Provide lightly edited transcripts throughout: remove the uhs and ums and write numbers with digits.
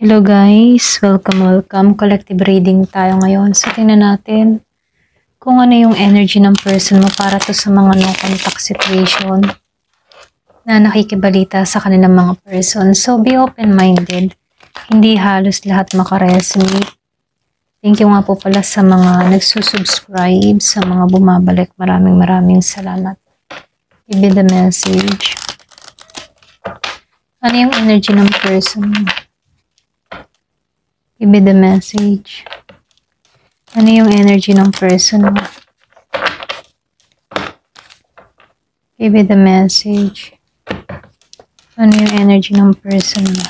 Hello guys, welcome. Collective reading tayo ngayon. So tingnan natin kung ano yung energy ng person mo para to sa mga no contact situation na nakikibalita sa kanilang mga person. So be open-minded. Hindi halos lahat makaresonate. Thank you nga po pala sa mga nagsusubscribe, sa mga bumabalik. Maraming salamat. Give me the message. Ano yung energy ng person mo? Give me the message. Ano yung energy ng person mo? Give me the message. Ano yung energy ng person mo?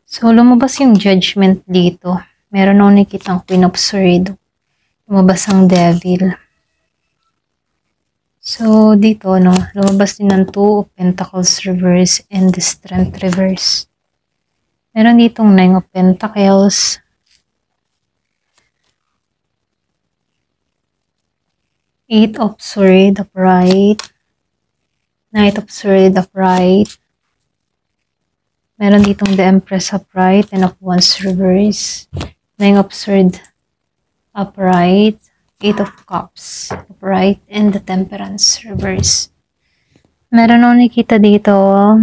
So, lumabas yung judgment dito. Meron akong nakitang Queen of Swords. Lumabas ang Devil. So, dito, no, lumabas din ng Two of Pentacles reverse and the Strength reverse. Meron ditong Nine of Pentacles. Eight of Swords upright. Knight of Swords upright. Meron ditong the Empress upright and of Wands reverse. Nine of Swords upright. Eight of Cups upright and the Temperance reverse. Meron akong nakita dito,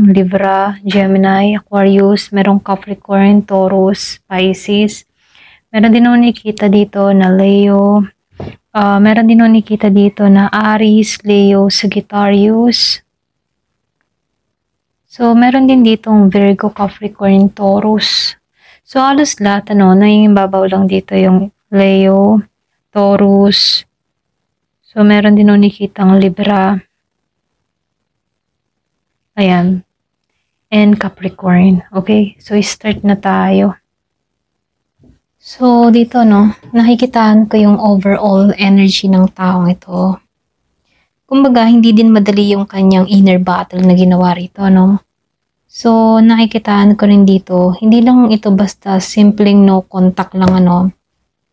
Libra, Gemini, Aquarius, merong Capricorn, Taurus, Pisces. Meron din akong nakita dito na Leo. Meron din akong nakita dito na Aries, Leo, Sagittarius. So, meron din ditong Virgo, Capricorn, Taurus. So, halos lahat, nangingibabaw lang dito yung Leo, Taurus. So, meron din akong nakitang Libra. Ayan. And Capricorn. Okay? So, start na tayo. So, dito, nakikitaan ko yung overall energy ng taong ito. Kumbaga, hindi din madali yung kanyang inner battle na ginawa rito, So, nakikitaan ko rin dito, hindi lang ito basta simpleng no contact lang,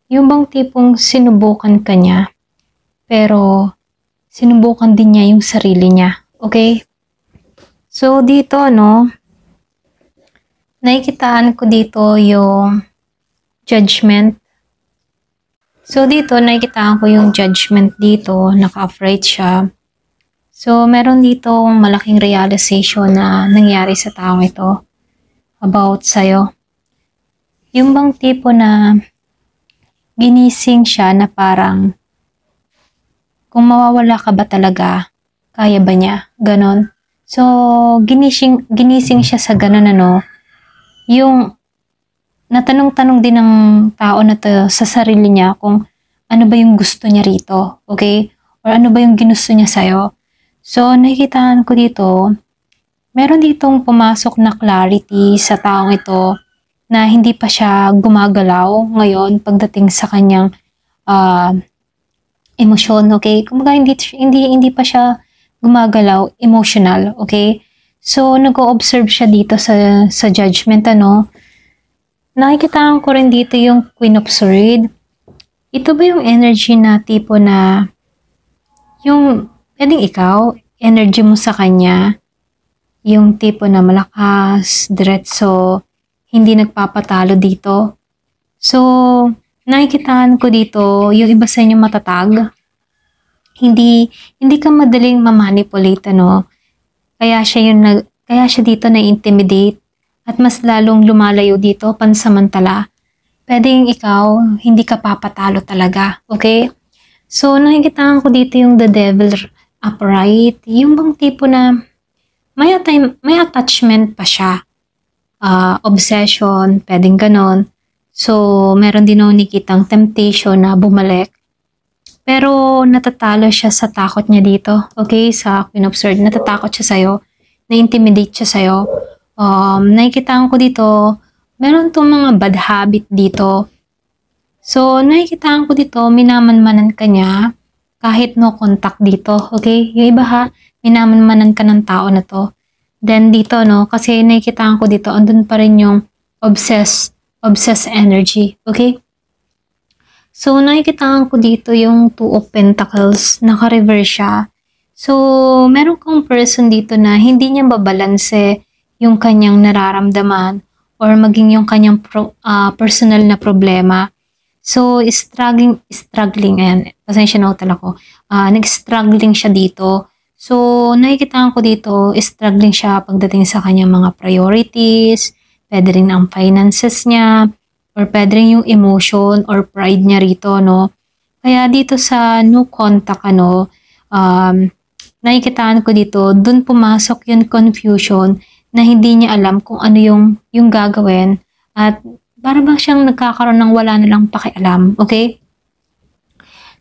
Yung bang tipong sinubukan ka niya, pero sinubukan din niya yung sarili niya. Okay? So, dito, nakikitaan ko dito yung judgment. So, dito, nakikitaan ko yung judgment dito, naka-upright siya. So, meron dito malaking realization na nangyari sa taong ito about sa'yo. Yung bang tipo na ginising siya na parang kung mawawala ka ba talaga, kaya ba niya? Ganon. So, ginising siya sa ganon, yung natanong-tanong din ng tao na to sa sarili niya kung ano ba yung gusto niya rito, okay? Or ano ba yung ginusto niya sa'yo. So, nakikitaan ko dito, meron ditong pumasok na clarity sa taong ito na hindi pa siya gumagalaw ngayon pagdating sa kanyang emosyon, okay? Kumbaga hindi pa siya gumagalaw emotional, okay? So, nag-o-observe siya dito sa judgment, Nakikitaan ko rin dito yung Queen of Swords. Ito ba yung energy na tipo na yung pwedeng ikaw, energy mo sa kanya, yung tipo na malakas, diretso, hindi nagpapatalo dito. So, nakikitaan ko dito, yung iba sa inyo matatag, hindi ka madaling mamanipulate, Kaya siya dito na-intimidate at mas lalong lumalayo dito pansamantala. Pwedeng ikaw, hindi ka papatalo talaga, okay? So, nakikitaan ko dito yung the devil upright, yung bang tipo na may attachment pa siya. Obsession, pwedeng ganon. So, meron din akong nakitang temptation na bumalik. Pero, natatalo siya sa takot niya dito. Okay, sa Queen of Swords, natatakot siya sa'yo. Na-intimidate siya sa'yo. Nakikitaan ko dito, meron tong mga bad habit dito. So, nakikitaan ko dito, minamanmanan ka niya kahit no contact dito. Okay, yung iba minamanmanan ka ng tao na to. Then dito, kasi nakikitaan ko dito, andun pa rin yung obsessed energy. Okay? So, nakikitaan ko dito yung Two of Pentacles, naka-reverse siya. So, meron kang person dito na hindi niya babalanse yung kanyang nararamdaman or maging yung kanyang personal na problema. So, ayan, pasensya na utal ako. Nag-struggling siya dito. So, nakikitaan ko dito, struggling siya pagdating sa kanyang mga priorities, pwede rin ang finances niya, or pwede rin yung emotion or pride niya rito, no? Kaya dito sa no contact, nakikitaan ko dito, dun pumasok yung confusion na hindi niya alam kung ano yung gagawin at para bang siyang nagkakaroon ng wala na lang pakialam, okay?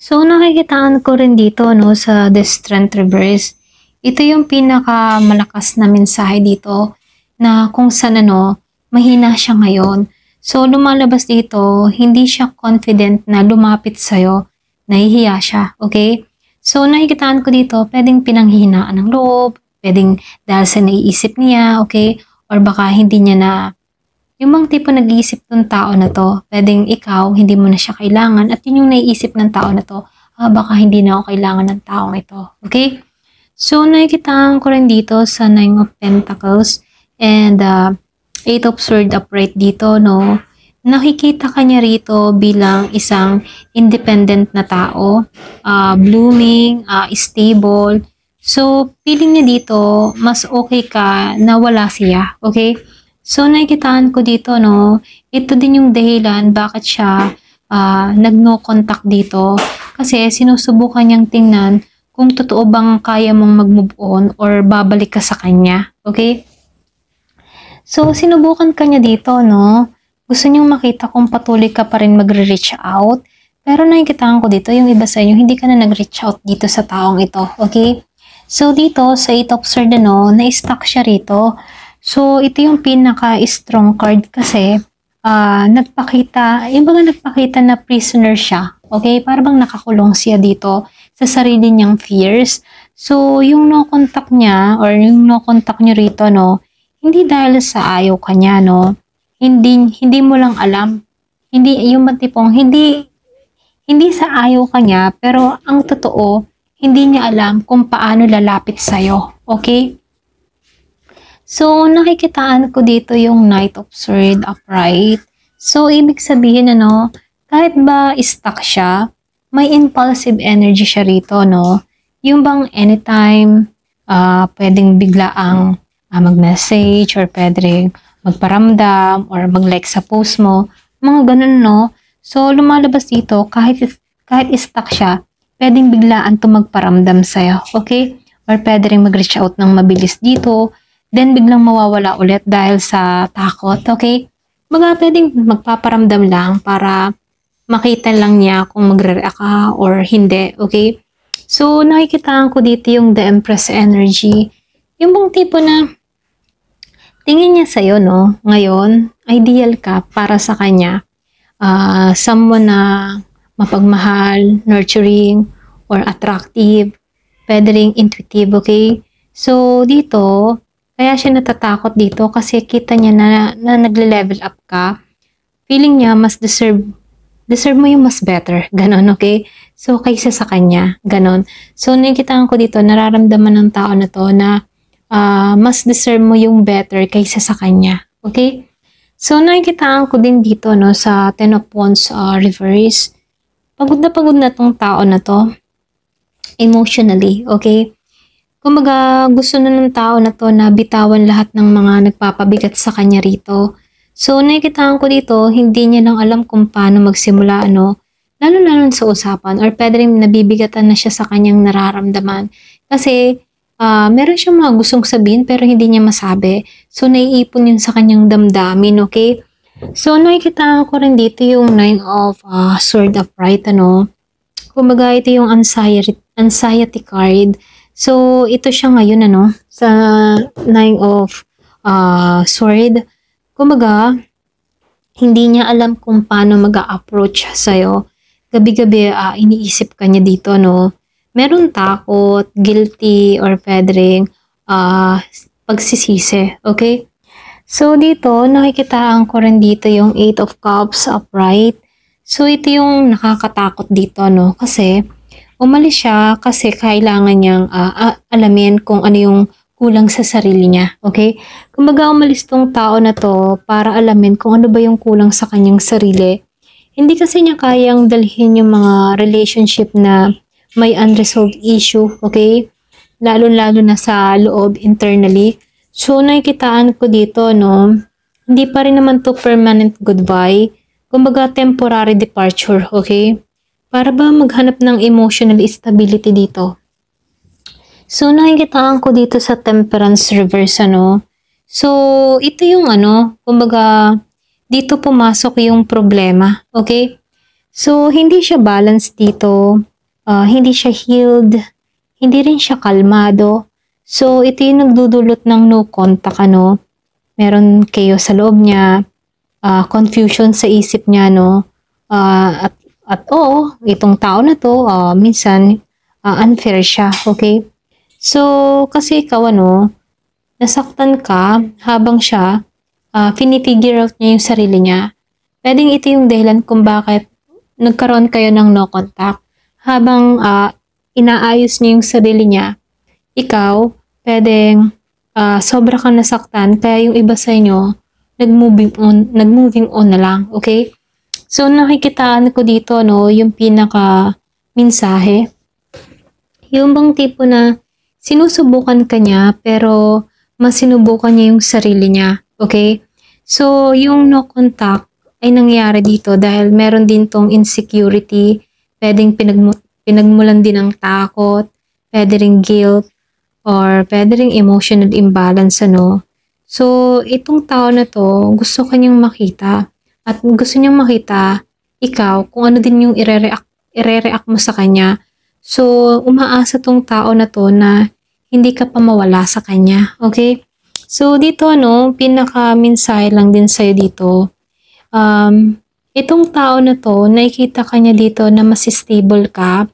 So, nakikitaan ko rin dito, no, sa The Strength Reverse. Ito yung pinakamalakas na mensahe dito na kung saan, mahina siya ngayon. So, lumalabas dito, hindi siya confident na lumapit sa'yo, nahihiya siya, okay? So, nakikitaan ko dito, pwedeng pinanghihinaan ng loob, pwedeng dahil sa naiisip niya, okay? Or baka hindi niya na, yung mga tipo nag-iisip ng tao na to, pwedeng ikaw, hindi mo na siya kailangan, at yun yung naiisip ng tao na to, baka hindi na ako kailangan ng taong ito, okay? So, nakikitaan ko rin dito sa Nine of Pentacles, and Eight of Swords upright dito, no? Nakikita ka niya rito bilang isang independent na tao, blooming, stable. So, feeling niya dito, mas okay ka na wala siya, okay? So, nakikitaan ko dito, no? Ito din yung dahilan bakit siya nag-no contact dito. Kasi sinusubukan niyang tingnan kung totoo bang kaya mong mag-move on or babalik ka sa kanya, okay? So, sinubukan ka niya dito, no? Gusto niyong makita kung patuloy ka pa rin magre-reach out. Pero nakikitaan ko dito, yung iba sa inyo, hindi ka na nag-reach out dito sa taong ito, okay? So, dito, sa Eight of Swords, na-stuck siya rito. So, ito yung pinaka-strong card kasi nagpakita na prisoner siya, okay? Para bang nakakulong siya dito sa sarili niyang fears. So, yung no contact niya or yung no contact niyo rito, no? Hindi dahil sa ayaw kanya, no? Hindi mo lang alam. Hindi, yung matipong, hindi sa ayaw kanya, pero ang totoo, hindi niya alam kung paano lalapit sa'yo. Okay? So, nakikitaan ko dito yung Knight of Swords upright. So, ibig sabihin, kahit ba stuck siya, may impulsive energy siya rito, no? Yung bang anytime, pwedeng biglaang mag-message or pwedeng magparamdam or mag-like sa post mo, mga ganun, no? So, lumalabas dito, kahit stuck siya, pwedeng biglaan to magparamdam sa'yo, okay? Or pwede rin mag-reach out ng mabilis dito, then biglang mawawala ulit dahil sa takot, okay? Pwedeng magpaparamdam lang para makita lang niya kung magre-react ka or hindi, okay? So, nakikitaan ko dito yung The Empress energy. Yung bang tipo na tingin niya sa'yo, no? Ngayon, ideal ka para sa kanya. Someone na mapagmahal, nurturing, or attractive. Pwede ring intuitive, okay? So, dito, kaya siya natatakot dito kasi kita niya na nagle-level up ka. Feeling niya mas deserve mo yung mas better. Ganon, okay? So, kaysa sa kanya. Ganon. So, nakikitaan ko dito, nararamdaman ng tao na to na mas deserve mo yung better kaysa sa kanya. Okay? So, nakikitaan ko din dito, no, sa Ten of Wands reverse. Pagod na tong tao na to. Emotionally. Okay? Kumbaga, gusto na ng tao na to na bitawan lahat ng mga nagpapabigat sa kanya rito. So, nakikitaan ko dito, hindi niya lang alam kung paano magsimula, lalo-lalo sa usapan or pwede rin nabibigatan na siya sa kanyang nararamdaman. Kasi, meron siyang mga gustong sabihin pero hindi niya masabi. So, naiipon yun sa kanyang damdamin, okay? So, nakikita ko rin dito yung Nine of Swords upright, Kumbaga, ito yung anxiety card. So, ito siya ngayon, sa Nine of Swords. Kumbaga, hindi niya alam kung paano mag-a-approach sa'yo. Gabi-gabi, iniisip ka niya dito, meron takot, guilty, or pwede rin pagsisisi. Okay? So, dito, nakikitaan ko rin dito yung Eight of Cups upright. So, ito yung nakakatakot dito, no? Kasi, umalis siya kasi kailangan niyang alamin kung ano yung kulang sa sarili niya. Okay? Kumbaga, umalis tong tao na to para alamin kung ano ba yung kulang sa kanyang sarili. Hindi kasi niya kayang dalhin yung mga relationship na may unresolved issue. Okay? Lalo-lalo na sa loob, internally. So, nakikitaan ko dito, no? Hindi pa rin naman to permanent goodbye. Kumbaga, temporary departure, okay? Para ba maghanap ng emotional stability dito? So, nakikitaan ko dito sa temperance reverse, ano? So, ito yung ano, kumbaga, dito pumasok yung problema, okay? So, hindi siya balanced dito. Hindi siya healed. Hindi rin siya kalmado. So, ito yung nagdudulot ng no contact, ano? Meron kayo sa loob niya, confusion sa isip niya, no? At oo, itong tao na to, minsan, unfair siya, okay? So, kasi ikaw, ano, nasaktan ka habang siya, finifigure out niya yung sarili niya. Pwedeng ito yung dahilan kung bakit nagkaroon kayo ng no contact. Habang inaayos niya yung sarili niya, ikaw, pwedeng sobra kang nasaktan, kaya yung iba sa inyo, nag-moving on na lang, okay? So, nakikitaan ko dito, no, yung pinaka mensahe. Yung bang tipo na sinusubukan ka niya, pero mas sinubukan niya yung sarili niya, okay? So, yung no contact ay nangyari dito dahil meron din tong insecurity, pwedeng pinagmulan din ng takot, pwede ring guilt, or pwede ring emotional imbalance, ano. So, itong tao na to, gusto kanyang makita. At gusto niyang makita, ikaw, kung ano din yung ire-react mo sa kanya. So, umaasa tong tao na to na hindi ka pa mawala sa kanya. Okay? So, dito, ano, pinaka-mensahe lang din sa'yo dito. Itong tao na to, nakikita kanya dito na mas stable ka,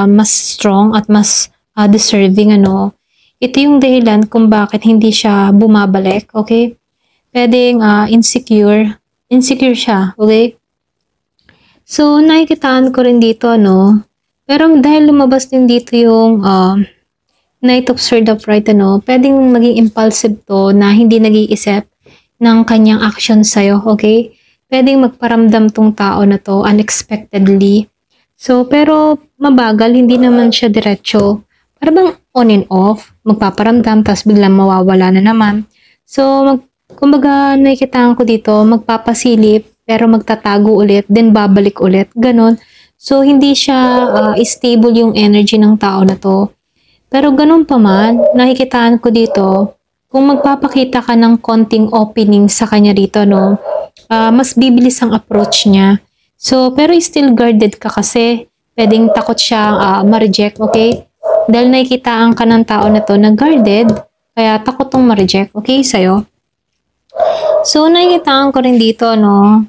mas strong at mas deserving, ano. Ito yung dahilan kung bakit hindi siya bumabalik, okay? Pwedeng insecure siya, okay? So, nakikitaan ko rin dito, ano, pero dahil lumabas din dito yung Knight of Swords upright, ano, pwedeng maging impulsive to na hindi nag-iisip ng kanyang action sa'yo, okay? Pwedeng magparamdam tong tao na to unexpectedly. So, pero mabagal, hindi naman siya diretso. Para bang on and off, magpaparamdam, tapos biglang mawawala na naman. So, kumbaga, nakikitaan ko dito, magpapasilip, pero magtatago ulit, then babalik ulit, ganon. So, hindi siya stable yung energy ng tao na to. Pero ganun pa man, nakikitaan ko dito, kung magpapakita ka ng konting opening sa kanya dito, no, mas bibilis ang approach niya. So, pero still guarded ka kasi, pwedeng takot siya ma-reject, okay? Dahil nakikitaan ka ng tao na to na guarded, kaya takot tong ma-reject, okay, sa'yo. So, nakikitaan ko rin dito, no,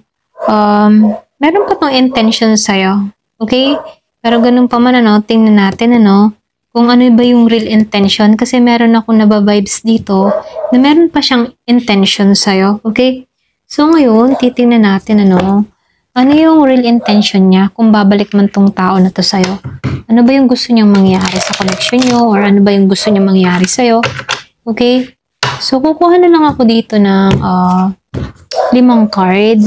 meron pa tong intention sa'yo, okay? Pero ganun pa man, ano, tingnan natin, ano, kung ano ba yung real intention, kasi meron ako nababibes dito na meron pa siyang intention sa'yo, okay? So, ngayon, titingnan natin, ano yung real intention niya kung babalik man tong tao na to sa'yo. Ano ba yung gusto niyang mangyari sa connection niyo, or ano ba yung gusto niyang mangyari sa'yo, okay? So, kukuha na lang ako dito ng 5 card.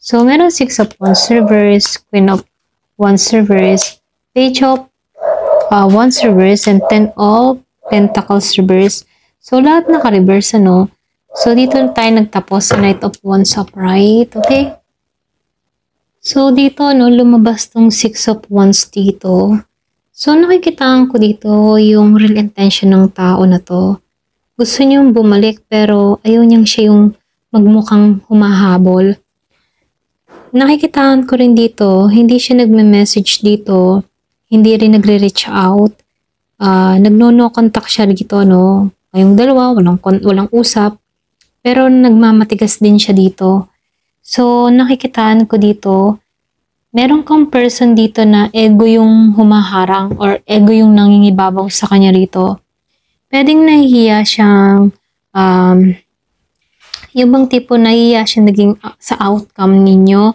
So, meron 6 of Wands reverse, Queen of Wands reverse, Page of Wands reverse, and 10 of Pentacles reverse. So, lahat naka-reverse, ano. So, dito tayo nagtapos sa Knight of Wands upright, okay? So, dito, lumabas tong 6 of Wands dito. So, nakikitaan ko dito yung real intention ng tao na to. Gusto niyang bumalik, pero ayaw niyang siya yung magmukhang humahabol. Nakikitaan ko rin dito, hindi siya nagme-message dito, hindi rin nagre-reach out. Nagno-no contact siya dito, no? Kayong dalawa, walang usap. Pero nagmamatigas din siya dito. So, nakikitaan ko dito, meron kang person dito na ego yung humaharang or ego yung nangingibabaw sa kanya rito. Pwedeng nahihiya siyang, yung bang tipo nahihiya siya naging sa outcome ninyo.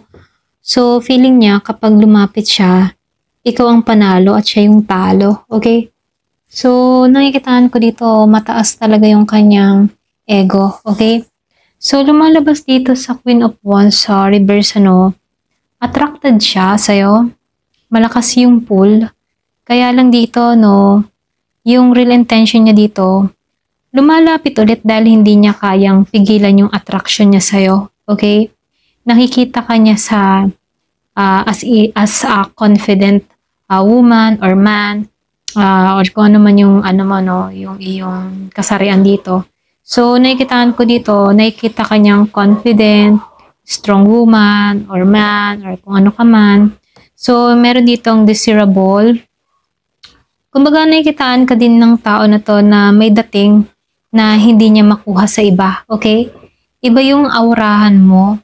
So, feeling niya kapag lumapit siya, ikaw ang panalo at siya yung talo. Okay? So, nakikitaan ko dito, mataas talaga yung kanyang ego. Okay? So, lumalabas dito sa Queen of Wands sa reverse, attracted siya sa'yo. Malakas yung pull. Kaya lang dito, yung real intention niya dito, lumalapit ulit dahil hindi niya kayang pigilan yung attraction niya sa'yo. Okay? Nakikita ka niya sa as a confident woman or man, or kung ano man yung yung iyong kasarian dito. So, nakikitaan ko dito, nakikita ka niyang confident, strong woman or man or kung ano ka man. So, meron ditong desirable. Kumbaga, nakikitaan ka din ng tao na to na may dating na hindi niya makuha sa iba. Okay? Iba yung aurahan mo.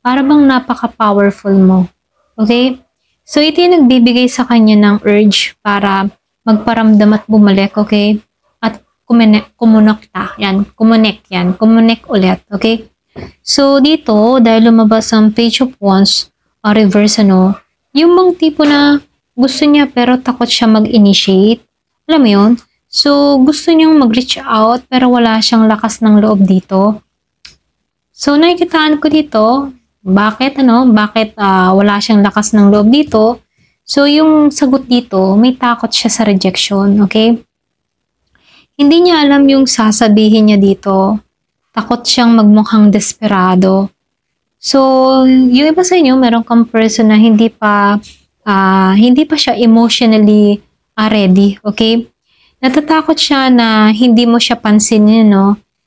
Para bang napaka-powerful mo. Okay? So, ito yung nagbibigay sa kanya ng urge para magparamdam at bumalik. Okay? At kumonekta. Yan. Kumonek ulit. Okay? So, dito, dahil lumabas ang Page of Wands, reverse, yung bang tipo na gusto niya pero takot siya mag-initiate. Alam mo yun? So, gusto niyang mag-reach out pero wala siyang lakas ng loob dito. So, nakikitaan ko dito, bakit wala siyang lakas ng loob dito? So, yung sagot dito, may takot siya sa rejection, okay? Hindi niya alam yung sasabihin niya dito. Takot siyang magmukhang desperado. So, yung iba sa inyo, meron kang person na hindi pa siya emotionally ready, okay? Natatakot siya na hindi mo siya pansinin,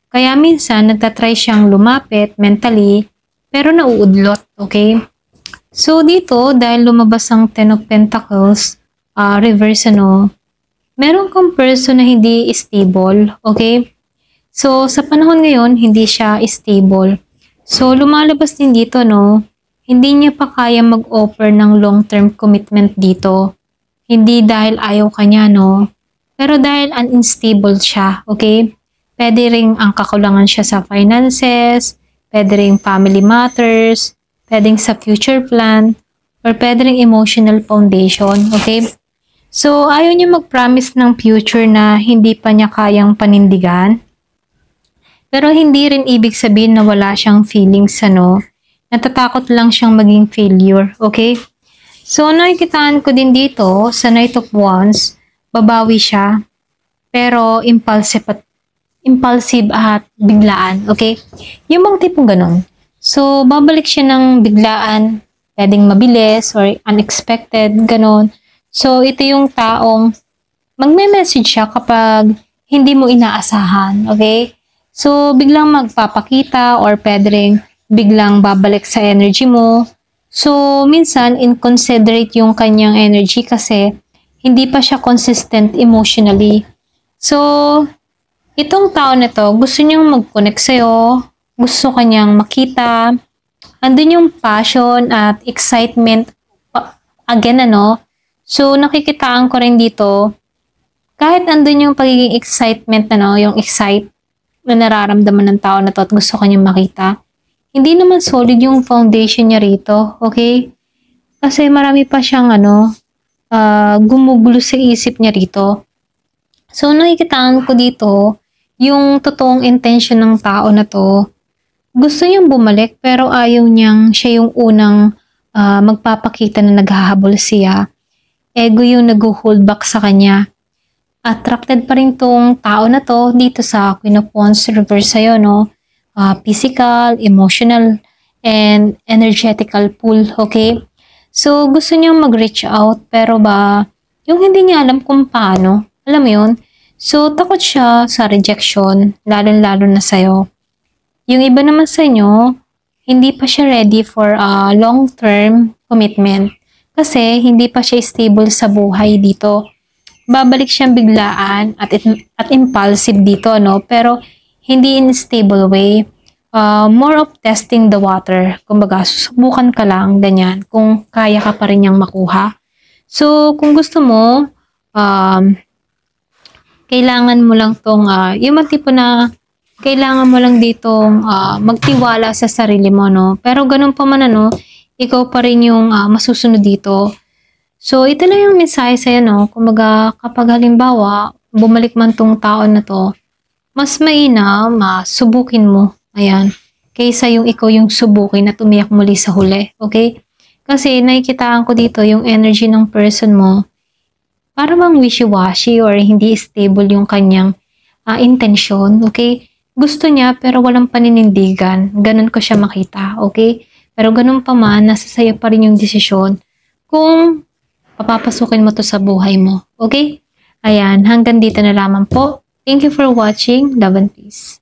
Kaya minsan, nagtatry siyang lumapit mentally, pero nauudlot, okay? So, dito, dahil lumabas ang Ten of Pentacles, reverse, meron kang person na hindi stable, okay? So, sa panahon ngayon, hindi siya stable. So, lumalabas din dito, hindi niya pa kaya mag-offer ng long-term commitment dito. Hindi dahil ayaw kanya, pero dahil unstable siya, okay? Pwede ring ang kakulangan siya sa finances, pwede ring family matters, pwedeng sa future plan, or pwede ring emotional foundation, okay? So, ayaw niya mag-promise ng future na hindi pa niya kayang panindigan. Pero hindi rin ibig sabihin na wala siyang feelings, Natatakot lang siyang maging failure, okay? So, nakikitaan ko din dito sa Knight of Wands, babawi siya, pero impulsive at biglaan, okay? Yung mga tipong ganun. So, babalik siya ng biglaan, pwedeng mabilis or unexpected, ganun. So, ito yung taong magme-message siya kapag hindi mo inaasahan, okay? So, biglang magpapakita or pwede rin biglang babalik sa energy mo. So, minsan, inconsiderate yung kanyang energy kasi hindi pa siya consistent emotionally. So, itong tao na to, gusto niyang mag-connect sa'yo, gusto kanyang makita, andun yung passion at excitement, again, So, nakikitaan ko rin dito, kahit andun yung pagiging excitement, yung excite na nararamdaman ng tao na to at gusto kanyang makita, hindi naman solid yung foundation niya rito, okay? Kasi marami pa siyang, gumugulo sa isip niya rito. So, nakikitaan ko dito, yung totoong intention ng tao na to, gusto niyang bumalik pero ayaw niyang siya yung unang magpapakita na naghahabol siya. Ego yung nag-hold back sa kanya. Attracted pa rin tong tao na to dito sa Queen of Wands reverse sa'yo, physical, emotional, and energetical pull, okay? So, gusto niyang mag-reach out pero yung hindi niya alam kung paano, alam mo yun? So, takot siya sa rejection, lalo-lalo na sa'yo. Yung iba naman sa inyo, hindi pa siya ready for a long-term commitment kasi hindi pa siya stable sa buhay dito. Babalik siyang biglaan at impulsive dito, pero hindi in stable way. More of testing the water. Kumbaga, susubukan ka lang, ganyan, kung kaya ka pa rin niyang makuha. So, kung gusto mo, kailangan mo lang tong, yung tipo na, kailangan mo lang ditong magtiwala sa sarili mo, Pero ganun pa man, ikaw pa rin yung masusunod dito. So, ito lang yung mensahe sa'yo, no? Kumbaga, kapag halimbawa, bumalik man tong tao na to, mas mainam, subukin mo. Ayan. Kaysa yung ikaw yung subukin at umiyak muli sa huli. Okay? Kasi nakikitaan ko dito yung energy ng person mo. Para bang wishy-washy or hindi stable yung kanyang intensyon. Okay? Gusto niya pero walang paninindigan. Ganun ko siya makita. Okay? Pero ganun pa man, nasa sayo pa rin yung desisyon kung papapasukin mo to sa buhay mo. Okay? Ayan, hanggang dito na lamang po. Thank you for watching. Love and peace.